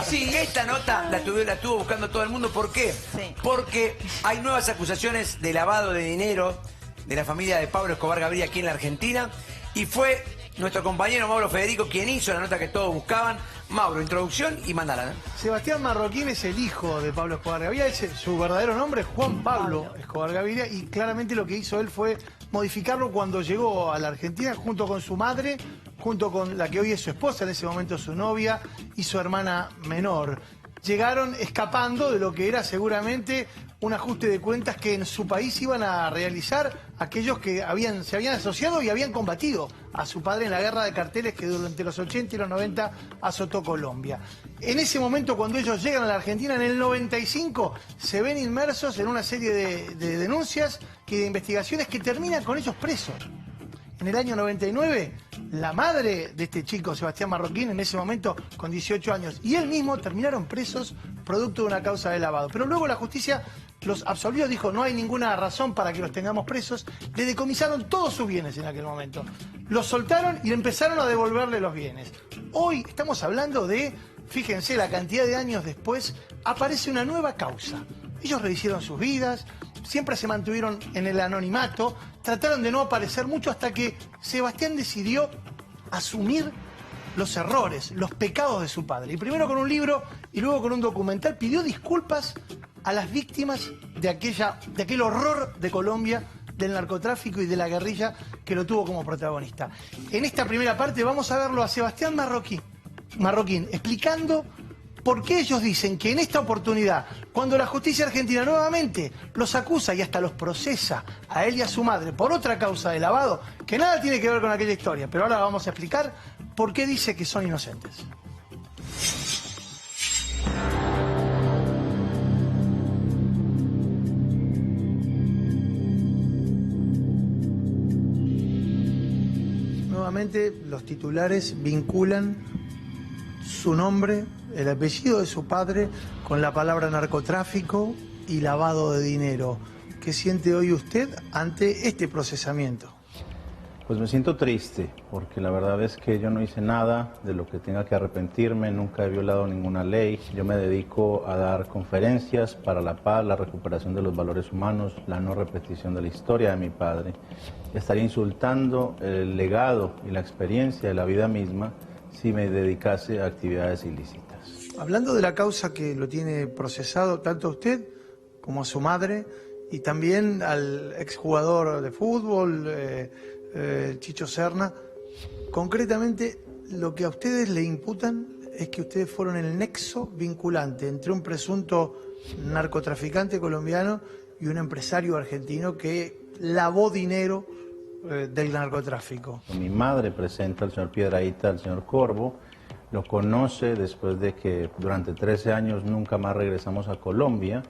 Sí, esta nota la estuvo buscando todo el mundo. ¿Por qué? Sí. Porque hay nuevas acusaciones de lavado de dinero de la familia de Pablo Escobar Gaviria aquí en la Argentina. Y fue nuestro compañero Mauro Federico quien hizo la nota que todos buscaban. Mauro, introducción y mandala, ¿no? Sebastián Marroquín es el hijo de Pablo Escobar Gaviria. Su verdadero nombre es Juan Pablo Escobar Gaviria, y claramente lo que hizo él fue modificarlo cuando llegó a la Argentina junto con su madre, junto con la que hoy es su esposa, en ese momento su novia, y su hermana menor. Llegaron escapando de lo que era seguramente un ajuste de cuentas que en su país iban a realizar aquellos que se habían asociado y habían combatido a su padre en la guerra de carteles que durante los 80 y los 90 azotó Colombia. En ese momento, cuando ellos llegan a la Argentina, en el 95, se ven inmersos en una serie de denuncias y de investigaciones que terminan con ellos presos. En el año 99, la madre de este chico, Sebastián Marroquín, en ese momento con 18 años, y él mismo terminaron presos producto de una causa de lavado. Pero luego la justicia los absolvió, dijo no hay ninguna razón para que los tengamos presos. Le decomisaron todos sus bienes en aquel momento. Los soltaron y empezaron a devolverle los bienes. Hoy estamos hablando de, fíjense, la cantidad de años después, aparece una nueva causa. Ellos rehicieron sus vidas, siempre se mantuvieron en el anonimato, trataron de no aparecer mucho hasta que Sebastián decidió asumir los errores, los pecados de su padre. Y primero con un libro y luego con un documental pidió disculpas a las víctimas de aquel horror de Colombia, del narcotráfico y de la guerrilla que lo tuvo como protagonista. En esta primera parte vamos a verlo a Sebastián Marroquín explicando por qué ellos dicen que en esta oportunidad, cuando la justicia argentina nuevamente los acusa y hasta los procesa a él y a su madre por otra causa de lavado, que nada tiene que ver con aquella historia, pero ahora vamos a explicar por qué dice que son inocentes. Nuevamente los titulares vinculan su nombre, el apellido de su padre, con la palabra narcotráfico y lavado de dinero. ¿Qué siente hoy usted ante este procesamiento? Pues me siento triste, porque la verdad es que yo no hice nada de lo que tenga que arrepentirme, nunca he violado ninguna ley. Yo me dedico a dar conferencias para la paz, la recuperación de los valores humanos, la no repetición de la historia de mi padre. Estaría insultando el legado y la experiencia de la vida misma si me dedicase a actividades ilícitas. Hablando de la causa que lo tiene procesado tanto a usted como a su madre y también al exjugador de fútbol, Chicho Serna, concretamente lo que a ustedes le imputan es que ustedes fueron el nexo vinculante entre un presunto narcotraficante colombiano y un empresario argentino que lavó dinero del narcotráfico. Mi madre presenta al señor Piedrahita, al señor Corvo, lo conoce después de que durante 13 años nunca más regresamos a Colombia,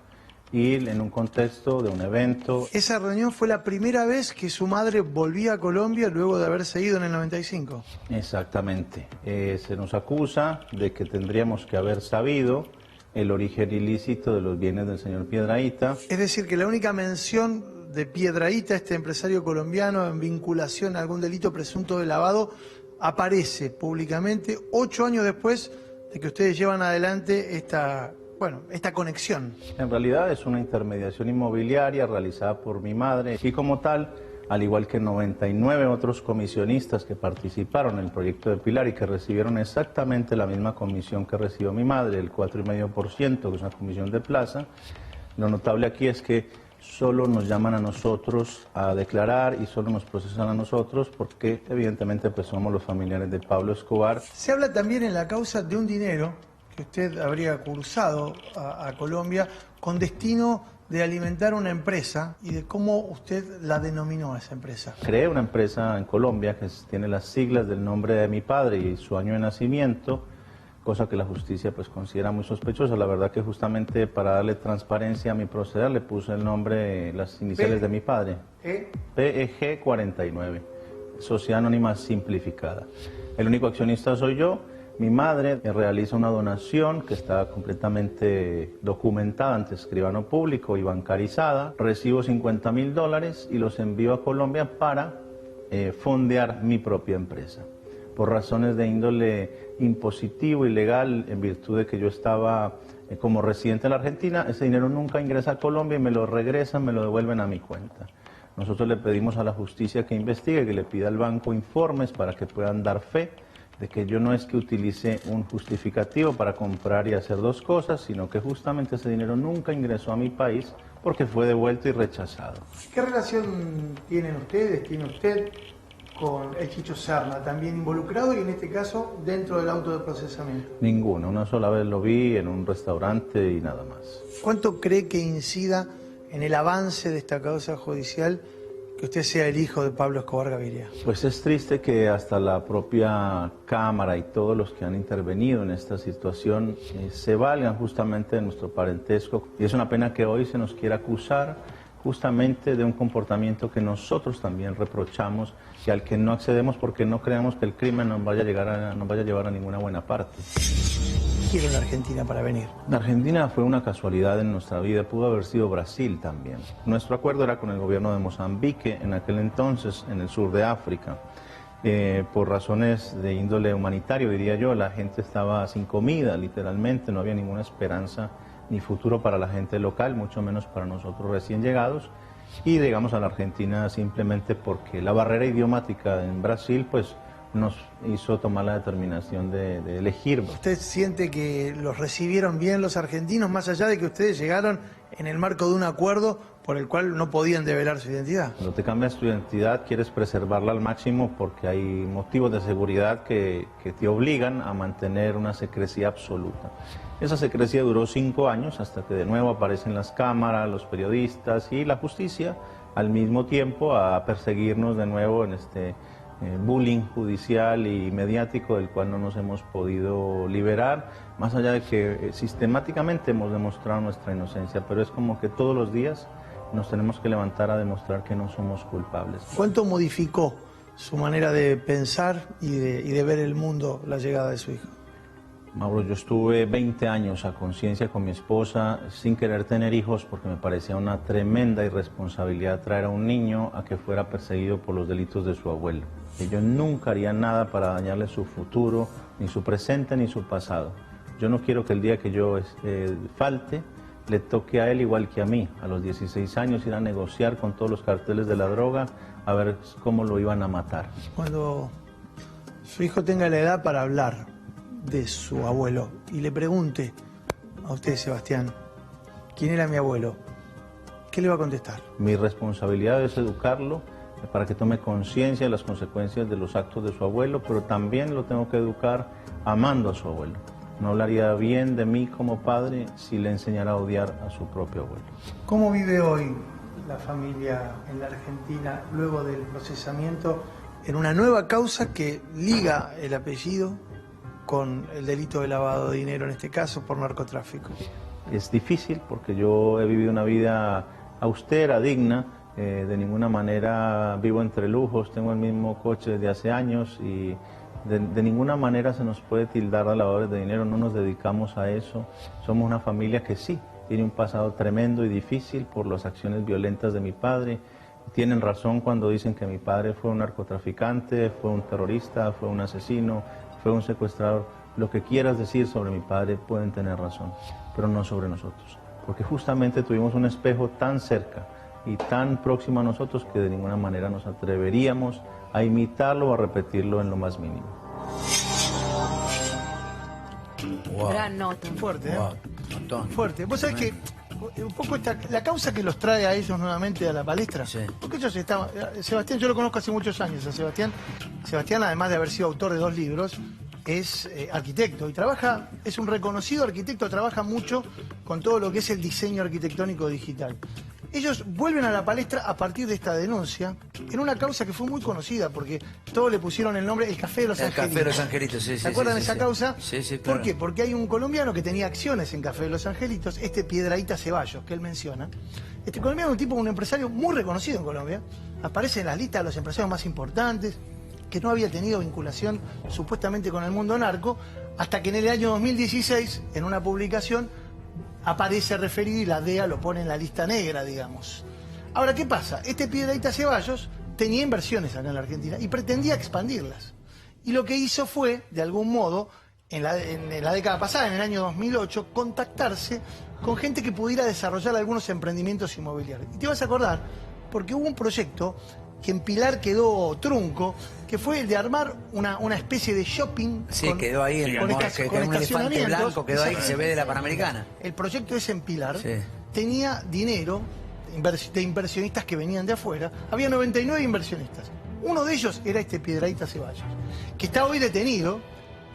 y en un contexto de un evento. Esa reunión fue la primera vez que su madre volvía a Colombia luego de haberse ido en el 95. Exactamente. Se nos acusa de que tendríamos que haber sabido el origen ilícito de los bienes del señor Piedrahita. Es decir, que la única mención de Piedrahita, este empresario colombiano, en vinculación a algún delito presunto de lavado, aparece públicamente 8 años después de que ustedes llevan adelante esta conexión. En realidad es una intermediación inmobiliaria realizada por mi madre y como tal, al igual que 99 otros comisionistas que participaron en el proyecto de Pilar y que recibieron exactamente la misma comisión que recibió mi madre, el 4,5%, que es una comisión de plaza. Lo notable aquí es que solo nos llaman a nosotros a declarar y solo nos procesan a nosotros porque evidentemente pues somos los familiares de Pablo Escobar. Se habla también en la causa de un dinero que usted habría cursado a Colombia con destino de alimentar una empresa y de cómo usted la denominó a esa empresa. Creé una empresa en Colombia que tiene las siglas del nombre de mi padre y su año de nacimiento, cosa que la justicia pues considera muy sospechosa. La verdad que justamente para darle transparencia a mi proceder le puse el nombre, las iniciales de mi padre. PEG 49, Sociedad Anónima Simplificada. El único accionista soy yo. Mi madre realiza una donación que está completamente documentada ante escribano público y bancarizada. Recibo $50.000 y los envío a Colombia para fondear mi propia empresa. por razones de índole impositivo y legal, en virtud de que yo estaba como residente en la Argentina. Ese dinero nunca ingresa a Colombia y me lo regresan, me lo devuelven a mi cuenta. Nosotros le pedimos a la justicia que investigue, que le pida al banco informes para que puedan dar fe de que yo no es que utilice un justificativo para comprar y hacer dos cosas, sino que justamente ese dinero nunca ingresó a mi país porque fue devuelto y rechazado. ¿Qué relación tienen ustedes, tiene usted con el Chicho Serna, también involucrado y en este caso dentro del auto de procesamiento? Ninguno, una sola vez lo vi en un restaurante y nada más. ¿Cuánto cree que incida en el avance de esta causa judicial que usted sea el hijo de Pablo Escobar Gaviria? Pues es triste que hasta la propia Cámara y todos los que han intervenido en esta situación se valgan justamente de nuestro parentesco. Y es una pena que hoy se nos quiera acusar justamente de un comportamiento que nosotros también reprochamos y al que no accedemos porque no creemos que el crimen nos vaya a llevar a ninguna buena parte. ¿Quiere la Argentina para venir? La Argentina fue una casualidad en nuestra vida, pudo haber sido Brasil también. Nuestro acuerdo era con el gobierno de Mozambique, en aquel entonces en el sur de África. Por razones de índole humanitario, diría yo, la gente estaba sin comida, literalmente, no había ninguna esperanza ni futuro para la gente local, mucho menos para nosotros recién llegados. Y llegamos a la Argentina simplemente porque la barrera idiomática en Brasil, pues, nos hizo tomar la determinación de elegir. ¿Usted siente que los recibieron bien los argentinos, más allá de que ustedes llegaron en el marco de un acuerdo por el cual no podían develar su identidad? Cuando te cambias tu identidad, quieres preservarla al máximo porque hay motivos de seguridad que te obligan a mantener una secrecía absoluta. Esa secrecía duró 5 años hasta que de nuevo aparecen las cámaras, los periodistas y la justicia al mismo tiempo a perseguirnos de nuevo en este bullying judicial y mediático del cual no nos hemos podido liberar, más allá de que sistemáticamente hemos demostrado nuestra inocencia, pero es como que todos los días nos tenemos que levantar a demostrar que no somos culpables. ¿Cuánto modificó su manera de pensar y de ver el mundo la llegada de su hijo? Mauro, yo estuve 20 años a conciencia con mi esposa sin querer tener hijos porque me parecía una tremenda irresponsabilidad traer a un niño a que fuera perseguido por los delitos de su abuelo. Y yo nunca haría nada para dañarle su futuro, ni su presente, ni su pasado. Yo no quiero que el día que yo falte, le toque a él igual que a mí, a los 16 años, ir a negociar con todos los carteles de la droga a ver cómo lo iban a matar. Cuando su hijo tenga la edad para hablar de su abuelo y le pregunte a usted, Sebastián, ¿quién era mi abuelo?, ¿qué le va a contestar? Mi responsabilidad es educarlo para que tome conciencia de las consecuencias de los actos de su abuelo, pero también lo tengo que educar amando a su abuelo. No hablaría bien de mí como padre si le enseñara a odiar a su propio abuelo. ¿Cómo vive hoy la familia en la Argentina luego del procesamiento en una nueva causa que liga el apellido con el delito de lavado de dinero, en este caso por narcotráfico? Es difícil porque yo he vivido una vida austera, digna, de ninguna manera vivo entre lujos, tengo el mismo coche desde hace años y de ninguna manera se nos puede tildar de lavadores de dinero, no nos dedicamos a eso. Somos una familia que sí, tiene un pasado tremendo y difícil por las acciones violentas de mi padre. Tienen razón cuando dicen que mi padre fue un narcotraficante, fue un terrorista, fue un asesino, fue un secuestrador. Lo que quieras decir sobre mi padre pueden tener razón, pero no sobre nosotros. Porque justamente tuvimos un espejo tan cerca y tan próximo a nosotros que de ninguna manera nos atreveríamos a imitarlo o a repetirlo en lo más mínimo. Wow. Gran nota. Fuerte, ¿eh? Montón. Fuerte. Vos sabés que un poco la causa que los trae a ellos nuevamente a la palestra, Sí. porque ellos estaban... Sebastián, yo lo conozco hace muchos años a Sebastián. Sebastián, además de haber sido autor de 2 libros, es arquitecto y trabaja, es un reconocido arquitecto, trabaja mucho con todo lo que es el diseño arquitectónico digital. Ellos vuelven a la palestra a partir de esta denuncia en una causa que fue muy conocida porque todos le pusieron el nombre El Café de los Angelitos. El Café de los Angelitos, sí, sí. ¿Se acuerdan de sí, esa sí. causa? Sí, sí, claro. ¿Por qué? Porque hay un colombiano que tenía acciones en Café de los Angelitos, este Piedrahíta Ceballos, que él menciona. Este colombiano es un empresario muy reconocido en Colombia, aparece en las listas de los empresarios más importantes, que no había tenido vinculación supuestamente con el mundo narco, hasta que en el año 2016, en una publicación, aparece referido y la DEA lo pone en la lista negra, digamos. Ahora, ¿qué pasa? Este Piedrahíta Ceballos tenía inversiones acá en la Argentina y pretendía expandirlas. Y lo que hizo fue, de algún modo, en la década pasada, en el año 2008, contactarse con gente que pudiera desarrollar algunos emprendimientos inmobiliarios. Y te vas a acordar, porque hubo un proyecto que en Pilar quedó trunco, que fue el de armar una especie de shopping. Sí, quedó ahí el con un elefante blanco, quedó ahí, que se ve de la Panamericana. El proyecto ese en Pilar Sí. tenía dinero de inversionistas que venían de afuera. Había 99 inversionistas. Uno de ellos era este Piedrahita Ceballos, que está hoy detenido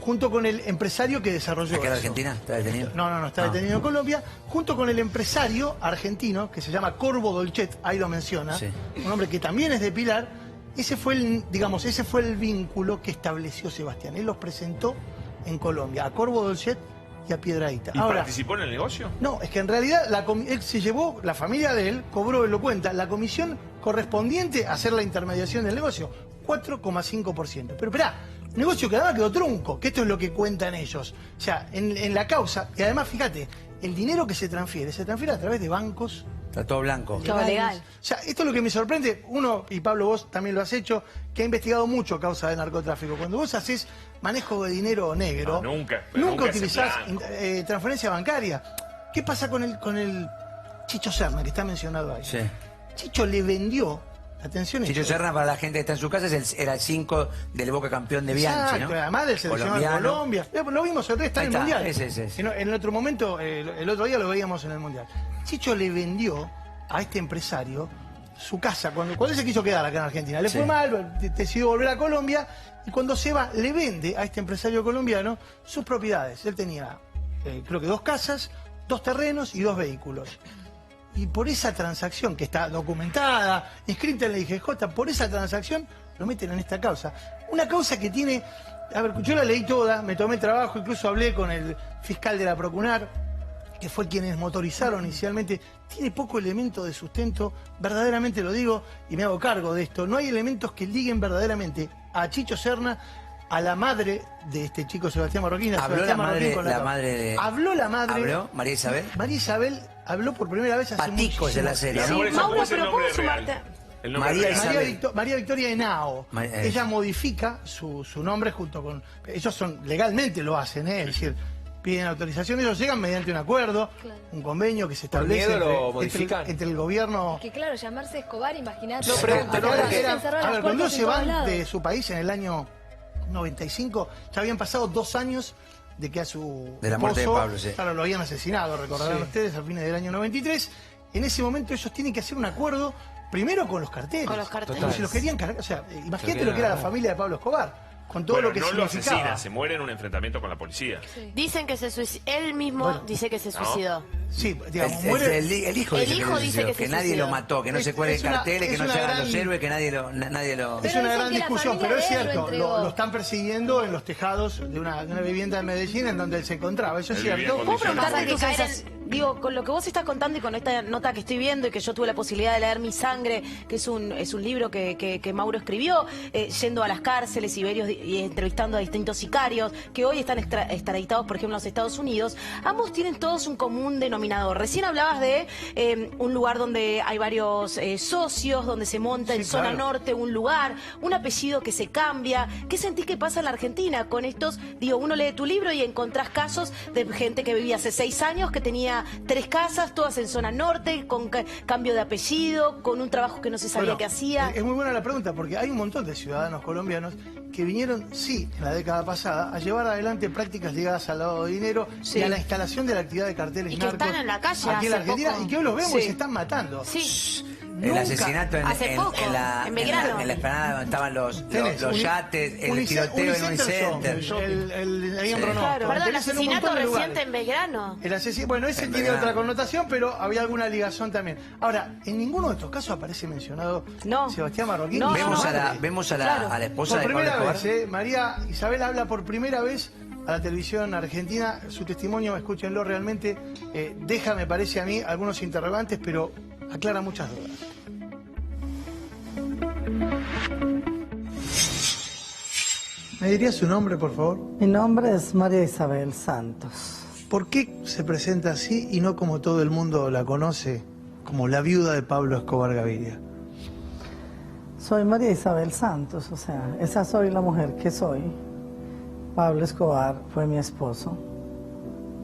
junto con el empresario que desarrolló ¿Acá en eso. Argentina? ¿Está detenido? No, está detenido en Colombia, junto con el empresario argentino que se llama Corvo Dolcet, ahí lo menciona, Sí. un hombre que también es de Pilar. Ese fue el vínculo que estableció Sebastián. Él los presentó en Colombia, a Corvo Dolcet y a Piedrahita. ¿Y Ahora, participó en el negocio? no, es que en realidad él se llevó, la familia de él cobró, él lo cuenta, la comisión correspondiente a hacer la intermediación del negocio, 4,5%. Pero esperá, negocio que además quedó trunco, que esto es lo que cuentan ellos. O sea, en la causa, y además fíjate, el dinero que se transfiere a través de bancos. Está todo blanco. Todo legal. O sea, esto es lo que me sorprende. Uno, y Pablo, vos también lo has hecho, que ha investigado mucho causa de narcotráfico. Cuando vos haces manejo de dinero negro, No, nunca nunca ese utilizás blanco. transferencia bancaria. ¿Qué pasa con el Chicho Serna, que está mencionado ahí? Sí. Chicho le vendió, atención, Chicho esto, Serna, para la gente que está en su casa, era el 5 del Boca campeón de Bianchi, exacto, ¿no? además del seleccionado de Colombiano. Colombia. Lo vimos el está Ahí en el está, Mundial. ese. En otro momento, el otro día lo veíamos en el Mundial. Chicho le vendió a este empresario su casa. Cuando él se quiso quedar acá en Argentina, le Sí. fue mal, decidió volver a Colombia, y cuando se va, le vende a este empresario colombiano sus propiedades. Él tenía, creo que 2 casas, 2 terrenos y 2 vehículos. Y por esa transacción, que está documentada, inscrita en la IGJ, por esa transacción lo meten en esta causa. Una causa que tiene... A ver, yo la leí toda, me tomé el trabajo, incluso hablé con el fiscal de la Procunar, que fue quienes motorizaron inicialmente. Tiene poco elemento de sustento, verdaderamente lo digo, y me hago cargo de esto. No hay elementos que liguen verdaderamente a Chicho Serna, a la madre de este chico Sebastián Marroquín. Habló Sebastián la Marroquín madre, con la madre de... Habló la madre... ¿Habló? ¿María Isabel? María Isabel habló por primera vez hace Patico es de la serie, muchísimo ¿no? Por eso, Mauro, ¿cómo es el pero nombre ¿puedo real? sumarte? El nombre María real. Isabel. María Victoria Henao. María- Ella modifica su nombre junto con... Ellos legalmente lo hacen, es decir, piden autorización, ellos llegan mediante un acuerdo, un convenio que se establece miedo lo modifican. entre el gobierno... Que claro, llamarse Escobar, imagínate. No, pregunto, no, Acá porque- era- Encerrar a las ver, cuando puertas se en todos van lados. de su país en el año 95, ya habían pasado 2 años de que a su De la muerte de esposo, Pablo, sí. claro, lo habían asesinado, recordarán Sí. ustedes, al fines del año 93. En ese momento ellos tienen que hacer un acuerdo primero con los carteles. Con los carteles. Como si los querían cargar. O sea, imagínate lo que era la familia de Pablo Escobar, con todo Bueno, lo que no lo significaba. asesina, se muere en un enfrentamiento con la policía. Dicen que se suicidó. Él mismo Bueno. dice que se ¿No? suicidó. Sí, digamos, El muere. hijo El dice hijo que, dice que se nadie suicidó. lo mató, que no se cuelguen Es una- carteles, que es no una se hagan gran- los héroes, que nadie lo... Es Pero una dicen gran que la discusión, familia pero es de él lo cierto, entregó. lo están persiguiendo en los tejados de una vivienda en Medellín en donde él se encontraba. Eso es Él vivía cierto. en ¿Puedo condiciones preguntarte muy tus caer en- sensaciones? Digo, con lo que vos estás contando y con esta nota que estoy viendo y que yo tuve la posibilidad de leer Mi Sangre, que es un libro que Mauro escribió, yendo a las cárceles y entrevistando a distintos sicarios, que hoy están extraditados, por ejemplo, en los Estados Unidos, ambos tienen todos un común denominador. Recién hablabas de un lugar donde hay varios socios, donde se monta en Sí, zona claro. norte un lugar, un apellido que se cambia. ¿Qué sentís que pasa en la Argentina con estos? Digo, uno lee tu libro y encontrás casos de gente que vivía hace 6 años, que tenía 3 casas, todas en zona norte, con cambio de apellido, con un trabajo que no se sabía Bueno, que hacía. Es muy buena la pregunta, porque hay un montón de ciudadanos colombianos que vinieron, sí, en la década pasada, a llevar adelante prácticas ligadas al lavado de dinero Sí. y a la instalación de la actividad de carteles Y que narcos están en la calle aquí en la hace Argentina, poco. y que hoy los vemos Sí. y se están matando. Sí. El Nunca- asesinato Hace poco, en Belgrano. en la esplanada donde estaban los Tenés yates, el Unice- tiroteo en Unicenter Unicenter. Show, ahí en Sí. Ronaldo. Claro, perdón, el Tenés en un asesinato montón de reciente lugares. en Belgrano. Bueno, ese En tiene Belgrano. otra connotación, pero había alguna ligación también. Ahora, en ninguno de estos casos aparece mencionado No. Sebastián Marroquín. No, ni su Vemos, madre. vemos a Claro. la esposa Por de Pablo primera Escobar. vez, María Isabel habla por primera vez a la televisión argentina. Su testimonio, escúchenlo, realmente deja, me parece a mí, algunos interrogantes, pero aclara muchas dudas. ¿Me diría su nombre, por favor? Mi nombre es María Isabel Santos. ¿Por qué se presenta así y no como todo el mundo la conoce, como la viuda de Pablo Escobar Gaviria? Soy María Isabel Santos, o sea, esa soy la mujer que soy. Pablo Escobar fue mi esposo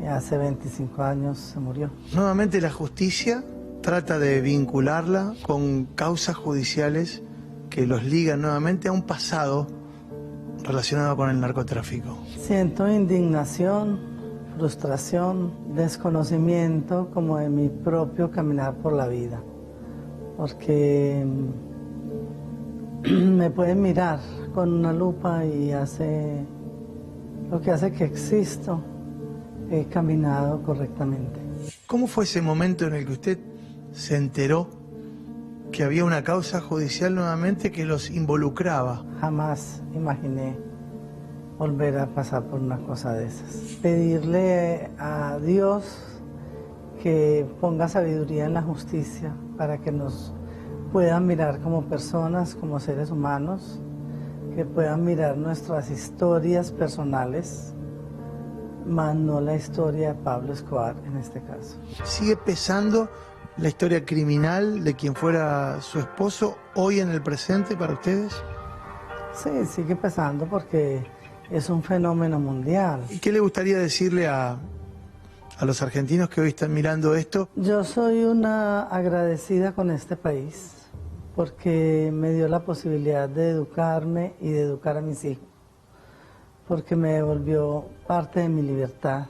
y hace 25 años se murió. Nuevamente la justicia trata de vincularla con causas judiciales que los ligan nuevamente a un pasado relacionado con el narcotráfico. Siento indignación, frustración, desconocimiento como de mi propio caminar por la vida, porque me pueden mirar con una lupa y lo que hace que existo, he caminado correctamente. ¿Cómo fue ese momento en el que usted se enteró que había una causa judicial nuevamente que los involucraba? Jamás imaginé volver a pasar por una cosa de esas. Pedirle a Dios que ponga sabiduría en la justicia para que nos puedan mirar como personas, como seres humanos, que puedan mirar nuestras historias personales, más no la historia de Pablo Escobar en este caso. ¿Sigue pesando la historia criminal de quien fuera su esposo hoy en el presente para ustedes? Sí, sigue pesando porque es un fenómeno mundial. ¿Y qué le gustaría decirle a los argentinos que hoy están mirando esto? Yo soy una agradecida con este país porque me dio la posibilidad de educarme y de educar a mis hijos, porque me devolvió parte de mi libertad.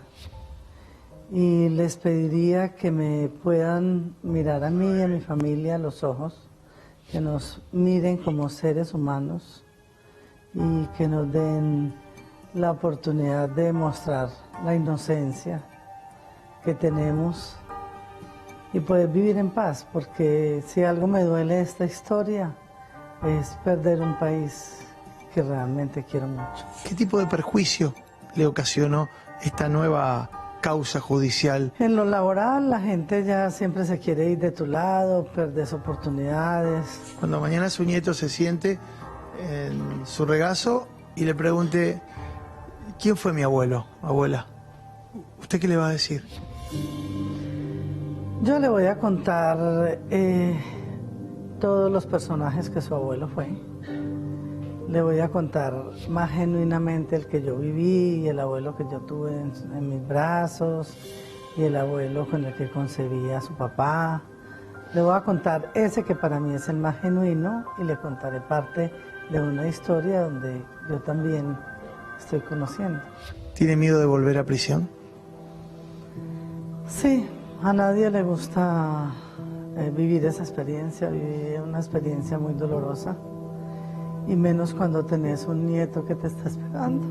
Y les pediría que me puedan mirar a mí y a mi familia a los ojos, que nos miren como seres humanos y que nos den la oportunidad de mostrar la inocencia que tenemos y poder vivir en paz, porque si algo me duele de esta historia es perder un país que realmente quiero mucho. ¿Qué tipo de perjuicio le ocasionó esta nueva causa judicial? En lo laboral la gente ya siempre se quiere ir de tu lado, perdes oportunidades. Cuando mañana su nieto se siente en su regazo y le pregunte, ¿quién fue mi abuelo, abuela? ¿Usted qué le va a decir? Yo le voy a contar todos los personajes que su abuelo fue. Le voy a contar más genuinamente el que yo viví y el abuelo que yo tuve en mis brazos y el abuelo con el que concebí a su papá. Le voy a contar ese que para mí es el más genuino y le contaré parte de una historia donde yo también estoy conociendo. ¿Tiene miedo de volver a prisión? Sí, a nadie le gusta vivir esa experiencia, vivir una experiencia muy dolorosa. Y menos cuando tenés un nieto que te está esperando.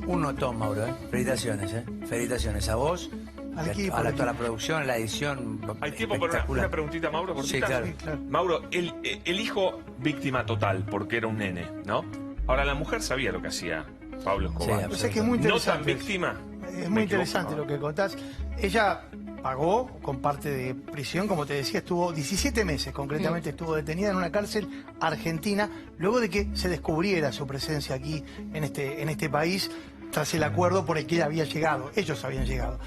Un notón, Mauro, ¿eh? Felicitaciones, ¿eh? Felicitaciones a vos, Al equipo, a al toda la equipo. producción, a la edición. ¿Hay tiempo para una preguntita, Mauro? Sí, cortita? claro. Sí, claro. Mauro, el hijo víctima total, porque era un nene, ¿no? Ahora, la mujer sabía lo que hacía Pablo Escobar. O sea que es muy ¿No tan interesante. víctima? Es muy interesante lo que contás. Ella pagó con parte de prisión, como te decía, estuvo 17 meses, concretamente estuvo detenida en una cárcel argentina, luego de que se descubriera su presencia aquí en este país, tras el acuerdo por el que ella había llegado, ellos habían llegado.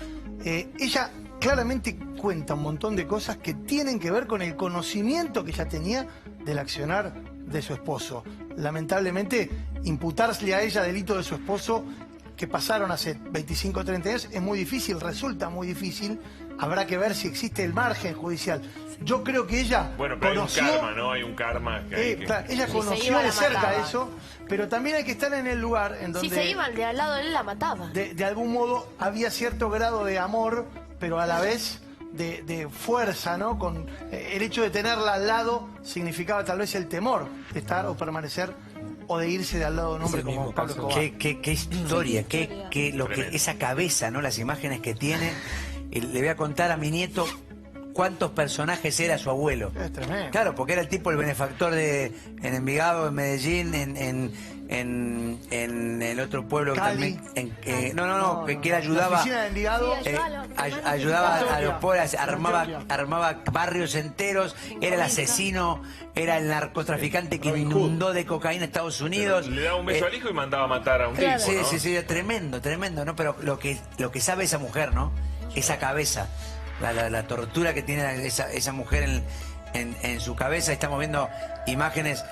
Ella claramente cuenta un montón de cosas que tienen que ver con el conocimiento que ella tenía del accionar de su esposo. Lamentablemente, imputarle a ella delito de su esposo que pasaron hace 25 o 30 años es muy difícil, resulta muy difícil. Habrá que ver si existe el margen judicial. Yo creo que ella Bueno, pero conoció... hay un karma, ¿no? Hay un karma que hay que... claro, ella Si se conoció iba, de la cerca mataba. eso, pero también hay que estar en el lugar en donde... Si se iban de al lado de él, la mataba. de algún modo había cierto grado de amor, pero a la vez de fuerza, ¿no? Con el hecho de tenerla al lado significaba tal vez el temor de estar o permanecer o de irse de al lado de un hombre como Pablo Escobar. Qué historia, esa cabeza, ¿no? Las imágenes que tiene. Le voy a contar a mi nieto cuántos personajes era su abuelo. Es tremendo. Claro, porque era el tipo, el benefactor en Envigado, en Medellín, en el otro pueblo Cali. también. Que él ayudaba. La oficina de Envigado. Ayudaba a los pobres, Antioquia. armaba barrios enteros, era el asesino, era el narcotraficante que inundó de cocaína Estados Unidos. Le daba un beso al hijo y mandaba a matar a un tipo, Sí, ¿no? sí, tremendo, ¿no? Pero lo que sabe esa mujer, ¿no? Esa cabeza, la tortura que tiene esa mujer en su cabeza. Estamos viendo imágenes.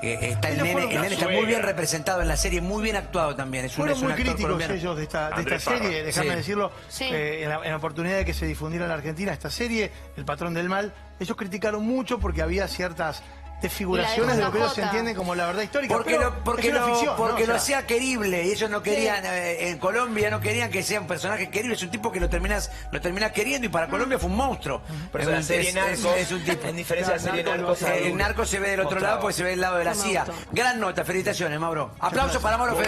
Está el nene está muy bien representado en la serie, muy bien actuado también. Es un Fueron muy actor críticos colombiano. ellos de esta Andrés serie, Parra. déjame Sí. decirlo, Sí. en la oportunidad de que se difundiera en la Argentina esta serie, El Patrón del Mal, ellos criticaron mucho porque había ciertas desfiguraciones de lo que ellos JJ. entienden como la verdad histórica. Porque pero porque es una ficción, ¿no? porque O sea, lo hacía querible y ellos no querían, en Colombia no querían que sea un personaje querible, es un tipo que lo terminás queriendo y para Colombia fue un monstruo. Por eso la serie Narcos, es un tipo. en diferencia de la serie Narcos, El narco se ve del otro lado porque se ve del lado de la CIA. Gran nota, felicitaciones, Mauro. Aplausos para Mauro.